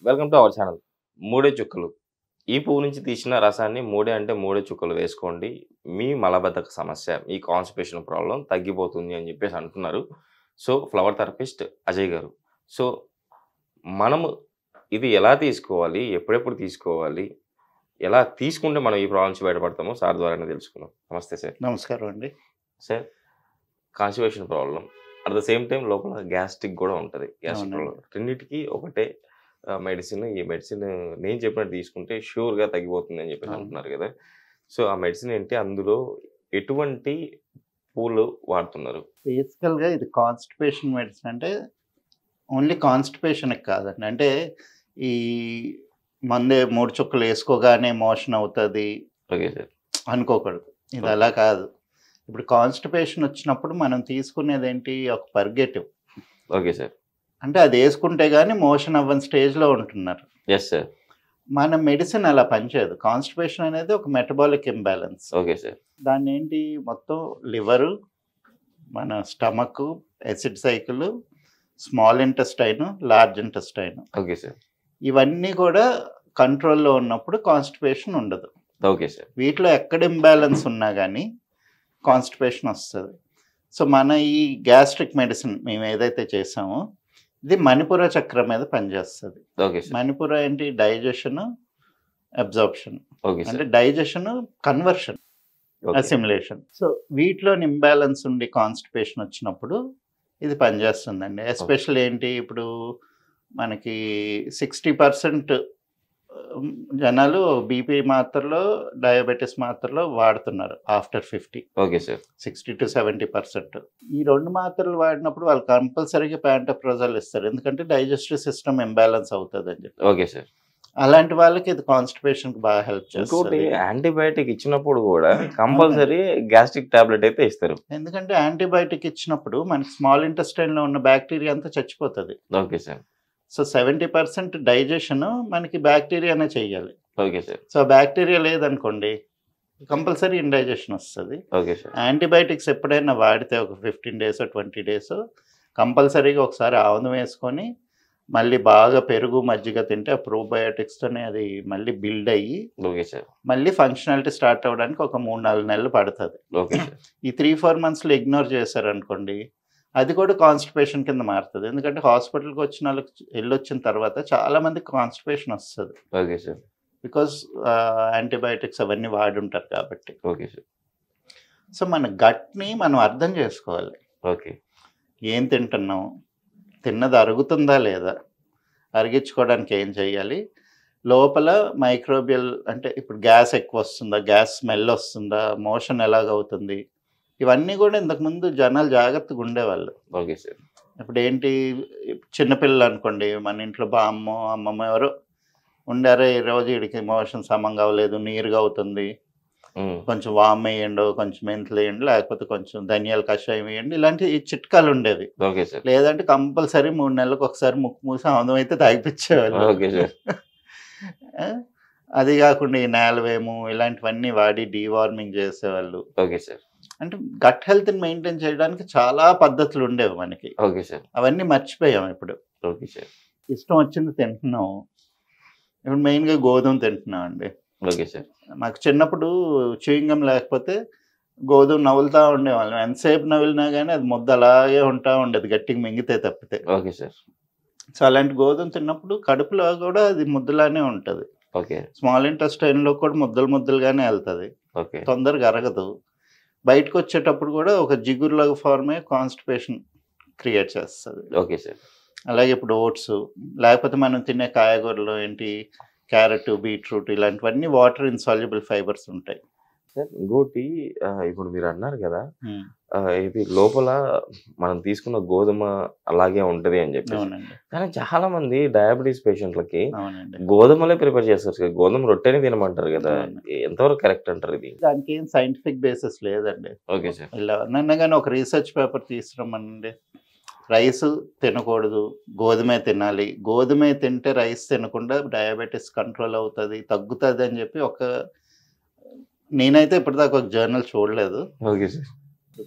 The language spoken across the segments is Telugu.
Welcome to our channel. మూడే చుక్కలు. ఈ పువ్వు నుంచి తీసిన రసాన్ని మూడే అంటే మూడే చుక్కలు వేసుకోండి. మీ మలబద్ధక సమస్య, మీ కాన్‌స్టిపేషన్ ప్రాబ్లమ్ తగ్గిపోతుంది అని చెప్పేసి అంటున్నారు. సో, ఫ్లవర్ థెరపిస్ట్ అజయ్ గారు. సో, మనము ఇది ఎలా తీసుకోవాలి? ఎప్పుడెప్పుడు తీసుకోవాలి? ఎలా తీసుకుంటే మనం ఈ ప్రాబ్లమ్ నుంచి బయటపడతామో సార్ ద్వారానే తెలుసుకుందాం. నమస్తే సార్. నమస్కారం అండి. Sir, constipation problem at the same time లోపల గ్యాస్ట్రిక్ కూడా ఉంటది. గ్యాస్ట్రిక్ అవునండి. ప్రాబ్లమ్. రెండిటికి ఒకటే మెడిసిన్. ఈ మెడిసిన్ నేను చెప్పినట్టు తీసుకుంటే ష్యూర్‌గా తగ్గిపోతుంది అని చెప్పేసి అవును. అంటున్నారు కదా! సో, ఆ మెడిసిన్ ఏంటి? అందులో ఎటువంటి పూలు వాడుతున్నారు? బేసికల్‌గా ఇది కాన్‌స్టిపేషన్ మెడిసిన్ అంటే ఓన్లీ కాన్‌స్టిపేషన్‌కి కాదండి. అంటే ఈ మందే 3 చుక్కలు ఏసుకోగానే మోషన్ అవుతది ఓకే సార్. అనుకోకూడదు. ఇది ఓకే. అలా కాదు. ఇప్పుడు కాన్‌స్టిపేషన్ వచ్చినప్పుడు మనం తీసుకునేదేంటి ఒక పర్గేటివ్. Okay sir. అంటే అది ఏసుకుంటే గాని మోషన్ అవ్వని స్టేజ్‌లో ఉంటున్నారు. Yes sir. మన మెడిసిన్ అలా పనిచేయదు. కాన్‌స్టిపేషన్ అనేది ఒక మెటబాలిక్ ఇంబాలెన్స్. Okay sir. దాన్నేంటి మొత్తం లివరు, మన stomach, acid cycle, small intestine, large intestine okay sir. ఇవన్నీ కూడా కంట్రోల్‌లో ఉన్నప్పుడు కాన్‌స్టిపేషన్ ఉండదు. Okay sir. వీటిలో ఎక్కడ ఇంబాలెన్స్ ఉన్నా గానీ కాన్‌స్టిపేషన్ వస్తది. సో, మన ఈ గ్యాస్ట్రిక్ మెడిసిన్ మేము ఏదైతే చేసామో ఇది మణిపుర చక్రం మీద పనిచేస్తది. Okay sir. మణిపుర ఏంటి? Digestion, absorption. ఓకే అంటే sir. Digestion, conversion, okay. Assimilation. So, వీటిలోని ఇంబాలెన్స్ ఉండి కాన్‌స్టిపేషన్ వచ్చినప్పుడు ఇది పనిచేస్తుందండి. ఎస్పెషల్లీ ఏంటి ఇప్పుడు మనకి 60% జనాలు బీపీ మాత్రలో, డయాబెటిస్ మాత్రలో వాడుతున్నారు ఆఫ్టర్ 50. Okay sir. 60-70%. ఈ 2 మాత్రలు వాడినప్పుడు వాళ్ళు కంపల్సరీగా ప్యాంటోప్రజోల్ ఇస్తారు. ఎందుకంటే డైజెస్టివ్ సిస్టమ్ ఇంబాలెన్స్ అవుతదని చెప్పి. Okay sir. అలాంటి వాళ్ళకి ఇది కాన్‌స్టిపేషన్‌కి బాగా హెల్ప్ ఇంకోటి చేస్తది. యాంటీబయాటిక్ ఇచ్చినప్పుడు కూడా కంపల్సరీ గ్యాస్ట్రిక్ టాబ్లెట్ అయితే ఇస్తారు. ఎందుకంటే యాంటీబయాటిక్ ఇచ్చినప్పుడు మనకి స్మాల్ ఇంటెస్టైన్‌లో ఉన్న బ్యాక్టీరియా అంతా చచ్చిపోతది. Okay sir. సో, 70% డైజెషన్ మనకి బ్యాక్టీరియానే చెయ్యాలి. Okay sir. సో, బ్యాక్టీరియా లేదనుకోండి కంపల్సరీ ఇండైజెషన్ వస్తది. Okay sir. యాంటీబయాటిక్స్ ఎప్పుడైనా వాడితే ఒక 15 డేసో, 20 డేసో కంపల్సరీగా ఒకసారి ఆముదం వేసుకొని మళ్ళీ బాగా పెరుగు, మజ్జిగ తింటే ఆ ప్రోబయోటిక్స్‌తోనే అది మళ్ళీ బిల్డ్ అయ్యి ఓకే సార్. మళ్ళీ ఫంక్షనాలిటీ స్టార్ట్ అవ్వడానికి ఒక 3, 4 నెలలు పడతది. Okay sir. ఈ 3, 4 మంత్స్‌లో ఇగ్నోర్ చేశారనుకోండి అది కూడా కాన్‌స్టిపేషన్ కింద మారుతది. ఎందుకంటే హాస్పిటల్‌కి వచ్చినోళ్ళకి ఎళ్ళొచ్చిన తర్వాత చాలా మందికి కాన్‌స్టిపేషన్ వస్తది. Okay sir. బికాజ్ యాంటీబయాటిక్స్ అవన్నీ వాడుంటారు కాబట్టి. Okay sir. సో, మన గట్‌ని మనం అర్థం చేసుకోవాలి. ఓకే. ఏం తింటున్నాం? తిన్నది అరుగుతుందా లేదా? అరిగించుకోవడానికి ఏం చేయాలి? లోపల మైక్రోబియల్ అంటే ఇప్పుడు గ్యాస్ ఎక్కువొస్తుందా? గ్యాస్ స్మెల్ వస్తుందా? మోషన్ ఎలాగవుతుంది? ఇవన్నీ కూడా ఇంతకుముందు జనాలు జాగ్రత్తగా ఉండేవాళ్ళు. Okay sir. ఇప్పుడేంటి చిన్నపిల్లలు అనుకోండి మన ఇంట్లో బామ్మో, అమ్మమ్మో ఎవరో ఉండారే ఈరోజు ఈడికి మోషన్ సమంగా అవ్వలేదు, నీరుగా అవుతుంది. కొంచెం వామ్ ఎయ్యండో, కొంచెం మెంతులెయ్యండి, లేకపోతే కొంచెం ధనియాల కషాయం ఎయ్యండి. ఇలాంటి ఈ చిట్కాలు ఉండేవి. Okay sir. లేదంటే కంపల్సరీ 3 నెలలకు ఒకసారి ముక్కు మూసి ఆముదం అయితే తాగిపిచ్చేవాళ్ళు. Okay sir. ఆ! అది కాకుండా ఈ నేలవేము ఇలాంటివన్నీ వాడి డీవార్మింగ్ చేసేవాళ్ళు. Okay sir. అంటే గట్ హెల్త్‌ని మెయింటైన్ చేయడానికి చాలా పద్ధతులు ఉండేవి మనకి. Okay sir. అవన్నీ మర్చిపోయాం ఇప్పుడు. Okay sir. ఇష్టం వచ్చింది తింటున్నాం. ఇప్పుడు మెయిన్‌గా గోధుమ తింటున్నామండి. Okay sir. మాకు చిన్నప్పుడు చూయింగ్ గమ్ లేకపోతే గోధుమ నములుతా ఉండేవాళ్ళం. ఎంతసేపు నమిలినా గానీ అది ముద్ద అలాగే ఉంటా ఉండేది గట్టిగా మింగితే తప్పితే. Okay sir. సో, అలాంటి గోధుమ తిన్నప్పుడు కడుపులో కూడా అది ముద్దలానే ఉంటది. ఓకే. స్మాల్ ఇంటెస్టైన్‌లో కూడా ముద్దలు ముద్దలుగానే ఎళ్తది. ఓకే. తొందరగా అరగదు. బయటకొచ్చేటప్పుడు కూడా ఒక జిగురులాగా ఫార్మ్ అయ్యి కాన్‌స్టిపేషన్ క్రియేట్ చేస్తది. Okay sir. అలాగే ఇప్పుడు ఓట్స్ లేకపోతే మనం తినే కాయగూరలో ఏంటి క్యారెట్, బీట్రూట్ ఇలాంటివన్నీ వాటర్ ఇన్సాల్యుబుల్ ఫైబర్స్ ఉంటాయి. సార్, ఇంకోటి ఇప్పుడు మీరు అన్నారు కదా! హ్మ్. ఇది లోపల మనం తీసుకున్న గోధుమ అలాగే ఉంటది అని చెప్పేసి. అవునండి. కానీ చాలా మంది డయాబెటిస్ పేషెంట్‌లకి అవునండి. గోధుమలే ప్రిపేర్ చేస్తారు సార్. గోధుమ రొట్టెనే తినమంటారు కదా! అవును. ఎంతవరకు కరెక్ట్ అంటారు ఇది? దానికి ఏం సైంటిఫిక్ బేసిస్ లేదండి. Okay sir. ఎవరినన్నా గాని ఒక రీసెర్చ్ పేపర్ తీసుకురమ్మనండి. రైస్ తినకూడదు, గోధుమే తినాలి. గోధుమే తింటే రైస్ తినకుండా డయాబెటిస్ కంట్రోల్ అవుతది, తగ్గుతది అని చెప్పి నేనైతే ఇప్పటిదాకా ఒక జర్నల్ చూడలేదు. Okay sir.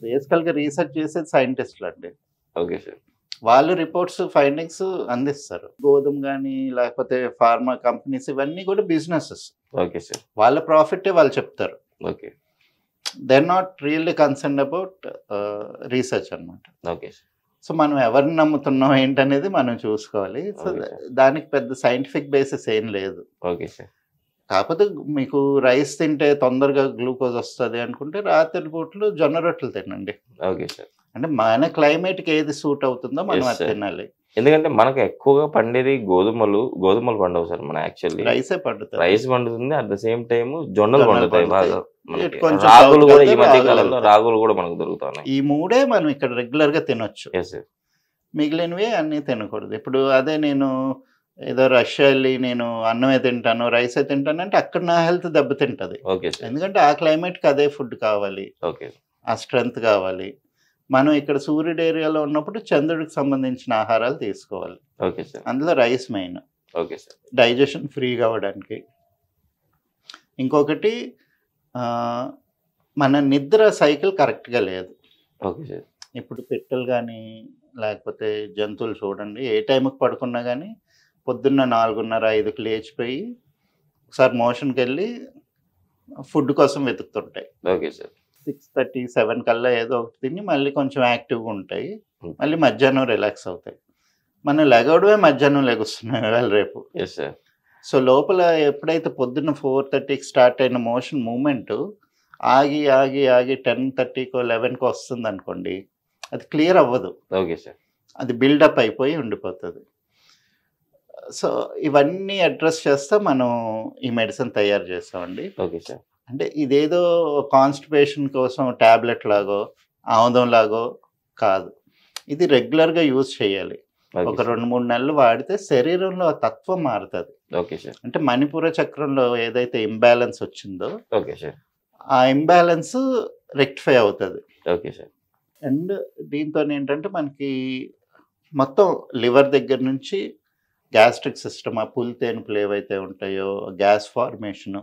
బేసికల్‌గా రీసెర్చ్ చేసేది సైంటిస్ట్‌లండి. Okay sir. వాళ్ళు రిపోర్ట్స్, ఫైండింగ్స్ అందిస్తారు. గోధుమ గానీ, లేకపోతే ఫార్మా కంపెనీస్ ఇవన్నీ కూడా బిజినెసెస్. Okay sir. వాళ్ళ ప్రాఫిటే వాళ్ళు చెప్తారు. Okay. They are not really concerned about research అనమాట. Okay sir. సో, మనం ఎవరిని నమ్ముతున్నాం ఏంటనేది మనం చూసుకోవాలి. So, okay sir. దానికి పెద్ద సైంటిఫిక్ బేసిస్ ఏం లేదు. Okay sir. కాకపోతే మీకు రైస్ తింటే తొందరగా గ్లూకోజ్ వస్తది అనుకుంటే రాత్రి పూటలు జొన్న రొట్టెలు తినండి. Okay sir. అంటే మన క్లైమేట్‌కి ఏది సూట్ అవుతుందో మనం యెస్ అది సార్. తినాలి. ఎందుకంటే మనకు ఎక్కువగా పండేది గోధుమలు పండవు సార్ మన యాక్చువల్లీ. రైసే పండుతది. రైస్ పండుతుంది. అట్ ద సేమ్ టైమ్ జొన్నలు జొన్నలు పండుతాయి పండుతాయి. బాగా. మనకి ఇటు కొంచెం రాగులు కూడా ఈ సౌత్‌కెళ్తే మధ్య రాగులు కాలంలో వెళ్తాయి. రాగులు కూడా మనకు దొరుకుతున్నాయి. ఈ 3 మనం ఇక్కడ రెగ్యులర్‌గా తినొచ్చు. Yes sir. మిగిలినవి అన్నీ తినకూడదు. ఇప్పుడు అదే నేను ఏదో రష్యా ఎళ్లి నేను అన్నమే తింటాను, రైసే తింటానంటే అక్కడ నా హెల్త్ దెబ్బతింటది. Okay sir. ఎందుకంటే ఆ క్లైమేట్‌కి అదే ఫుడ్ కావాలి. ఓకే. ఆ స్ట్రెంగ్త్ కావాలి. మనం ఇక్కడ సూర్యుడు ఏరియాలో ఉన్నప్పుడు చంద్రుడికి సంబంధించిన ఆహారాలు తీసుకోవాలి. Okay sir. అందులో rice main. Okay sir. Digestion ఫ్రీగా అవ్వడానికి. ఇంకొకటి మన నిద్ర సైకిల్ కరెక్ట్‌గా లేదు. Okay sir. ఇప్పుడు పిట్టలు గానీ, లేకపోతే జంతువులు చూడండి ఏ టైంకి పడుకున్నా గానీ పొద్దున్న 4:30, 5కి లేచిపోయి ఒకసారి మోషన్‌కెళ్ళి ఫుడ్ కోసం వెతుకుతుంటాయి. Okay sir. 6:30, 7 కల్లా ఏదో ఒకటి తిని మళ్ళీ కొంచెం యాక్టివ్‌గా ఉంటాయి. హ్మ్. మళ్ళీ మధ్యాహ్నం రిలాక్స్ అవుతాయి. మనం లెగవడమే మధ్యాహ్నం లెగుస్తున్నాం ఇవాళ రేపు. Yes sir. సో, లోపల ఎప్పుడైతే పొద్దున్న 4:30కి స్టార్ట్ అయిన మోషన్ మూవ్‌మెంటు ఆగి, ఆగి, ఆగి 10:30కో, 11కో వస్తుందనుకోండి, అది క్లియర్ అవ్వదు. Okay sir. అది బిల్డప్ అయిపోయి ఉండిపోతది. సో, ఇవన్నీ అడ్రెస్ చేస్తే మనం ఈ మెడిసిన్ తయారు చేసామండి. Okay sir. అంటే ఇదేదో కాన్‌స్టిపేషన్ కోసం టాబ్లెట్ లాగో, ఆముదం లాగో కాదు. ఇది రెగ్యులర్‌గా యూజ్ చేయాలి. ఓకే ఒక సార్. 2, 3 నెలలు వాడితే శరీరంలో ఆ తత్వం మారుతది. Okay sir. అంటే మణిపుర చక్రంలో ఏదైతే ఇంబాలెన్స్ వచ్చిందో, ఓకే సార్. ఆ ఇంబాలెన్స్ రెక్టిఫై అవుతది. Okay sir. అండ్ దీంతోనేంటంటే మనకి మొత్తం లివర్ దగ్గర నుంచి గ్యాస్ట్రిక్ సిస్టమ్, ఆ పులితేనుపులు ఏవైతే ఉంటాయో, గ్యాస్ ఫార్మేషను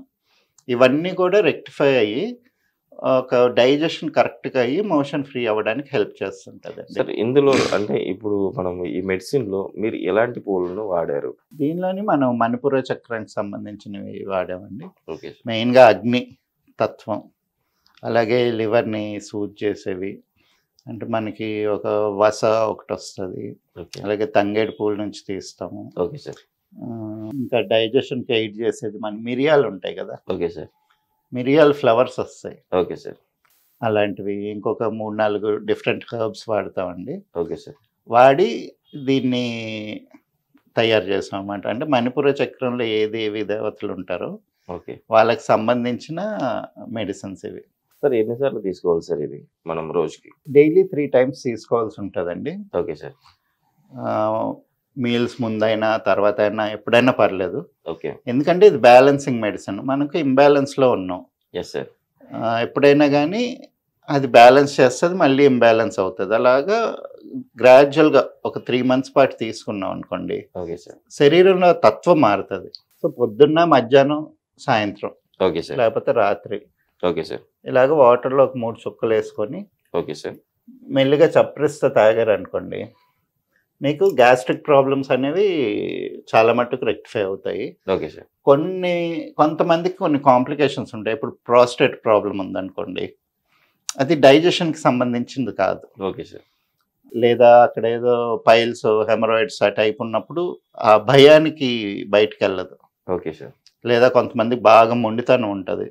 ఇవన్నీ కూడా రెక్టిఫై అయ్యి ఒక డైజెషన్ కరెక్ట్‌గా అయ్యి మోషన్ ఫ్రీ అవ్వడానికి హెల్ప్ చేస్తుంటదండి. సార్ ఇందులో అంటే ఇప్పుడు మనం ఈ మెడిసిన్‌లో మీరు ఎలాంటి పువ్వులను వాడారు? దీనిలోని మనం మణిపుర చక్రానికి సంబంధించినవి వాడామండి. Okay sir. మెయిన్‌గా అగ్ని తత్వం, అలాగే లివర్‌ని సూద్ చేసేవి. అంటే మనకి ఒక వస ఒకటొస్తది. ఓకే. అలాగే తంగేడు పూల నుంచి తీస్తాము. Okay sir. ఇంకా డైజెషన్‌కి ఎయిడ్ చేసేది మన మిరియాలుంటాయి గదా! Okay sir. మిరియాల ఫ్లవర్స్ ఒస్తాయి. Okay sir. అలాంటివి ఇంకొక 3, 4 డిఫరెంట్ హెర్బ్స్ వాడతామండి. Okay sir. వాడి దీన్ని తయారు చేసామన్నమాట. అంటే మణిపుర చక్రంలో ఏదేవి దేవతలుంటారో ఓకే. వాళ్ళకి సంబంధించిన మెడిసిన్స్ ఇవి. సార్ ఎన్ని సార్లు తీసుకోవాలి సార్ ఇది మనం రోజుకి? డైలీ 3 టైమ్స్ తీసుకోవాల్సి ఉంటదండి. Okay sir. మీల్స్ ముందైనా, తర్వాతైనా ఎప్పుడైనా పర్లేదు. ఓకే. ఎందుకంటే ఇది బ్యాలెన్సింగ్ మెడిసిన్. మనకు ఇంబాలెన్స్‌లో ఉన్నాం. Yes sir. ఎప్పుడైనా గానీ అది బ్యాలెన్స్ చేస్తది. మళ్ళీ ఇంబాలెన్స్ అవుతది. అలాగా గ్రాడ్యుయల్‌గా ఒక 3 మంత్స్ పాటు తీసుకున్నాం అనుకోండి, ఓకే సార్. శరీరంలో తత్వం మారుతది. సో, పొద్దున్న, మధ్యాహ్నం, సాయంత్రం ఓకే సార్. లేకపోతే రాత్రి ఓకే సార్. ఇలాగ వాటర్‌లో ఒక 3 చుక్కలేసుకొని ఓకే సార్. మెల్లిగా చప్పరిస్తా తాగారనుకోండి, మీకు గ్యాస్ట్రిక్ ప్రాబ్లమ్స్ అనేవి చాలా మట్టుకు రెక్టిఫై అవుతాయి. Okay sir. కొంతమందికి కొన్ని కాంప్లికేషన్స్ ఉంటాయి. ఇప్పుడు ప్రాస్టేట్ ప్రాబ్లమ్ ఉందనుకోండి, అది డైజెషన్‌కి సంబంధించింది కాదు. Okay sir. లేదా అక్కడ ఏదో పైల్స్, హెమరాయిడ్స్ ఆ టైప్ ఉన్నప్పుడు ఆ భయానికి బయటికెళ్ళదు. Okay sir. లేదా కొంతమందికి బాగా మొండితనం ఉంటది.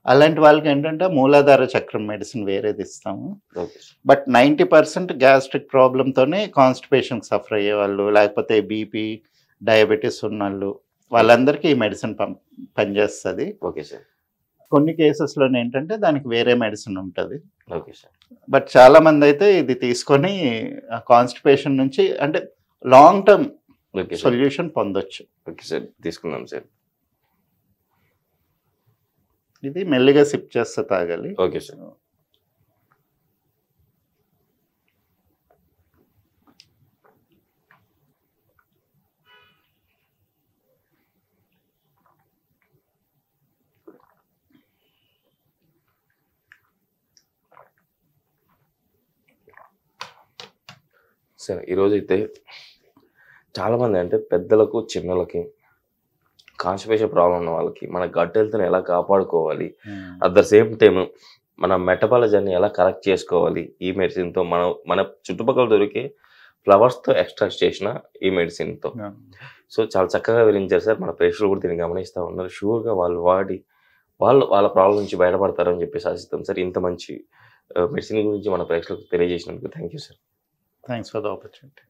అలాంటి వాళ్ళకేంటంటే మూలాధార చక్రం మెడిసిన్ వేరేది ఇస్తాము. Okay sir. బట్ 90% గ్యాస్ట్రిక్ ప్రాబ్లమ్‌తోనే కాన్‌స్టిపేషన్‌కి సఫర్ అయ్యేవాళ్ళు, లేకపోతే బీపీ, డయాబెటిస్ ఉన్నోళ్ళు వాళ్ళందరికీ ఈ మెడిసిన్ పనిచేస్తది. Okay sir. కొన్ని కేసెస్‌లోనేంటంటే దానికి వేరే మెడిసిన్ ఉంటది. Okay sir. బట్ చాలామందైతే ఇది తీసుకొని కాన్‌స్టిపేషన్ నుంచి అంటే long term okay sir. Solution పొందొచ్చు. Okay sir. తీసుకుందాం సార్. ఇది మెల్లిగా సిప్ చేస్తా తాగాలి. Okay sir. సరే ఈరోజైతే చాలామంది అంటే పెద్దలకు, చిన్నలకి కాన్‌స్టిపేషన్ ప్రాబ్లమ్ ఉన్న వాళ్ళకి మన గట్ హెల్త్‌ని ఎలా కాపాడుకోవాలి? అట్ ద సేమ్ టైమ్ మన మెటబాలిజాన్ని ఎలా కరెక్ట్ చేసుకోవాలి? ఈ మెడిసిన్‌తో మన చుట్టుపక్కల దొరికే ఫ్లవర్స్‌తో ఎక్స్ట్రాక్ట్ చేసిన ఈ మెడిసిన్‌తో. సో, చాలా చక్కగా వివరించారు సార్. మన ప్రేక్షకులు కూడా దీన్ని గమనిస్తా ఉన్నారు. షూర్‌గా వాళ్ళు వాడి వాళ్ళ ప్రాబ్లమ్ నుంచి బయటపడతారని చెప్పేసి ఆశిస్తాం సార్. ఇంత మంచి మెడిసిన్ గురించి మన ప్రేక్షకులకు తెలియజేసినందుకు thank you sir. Thanks for the opportunity.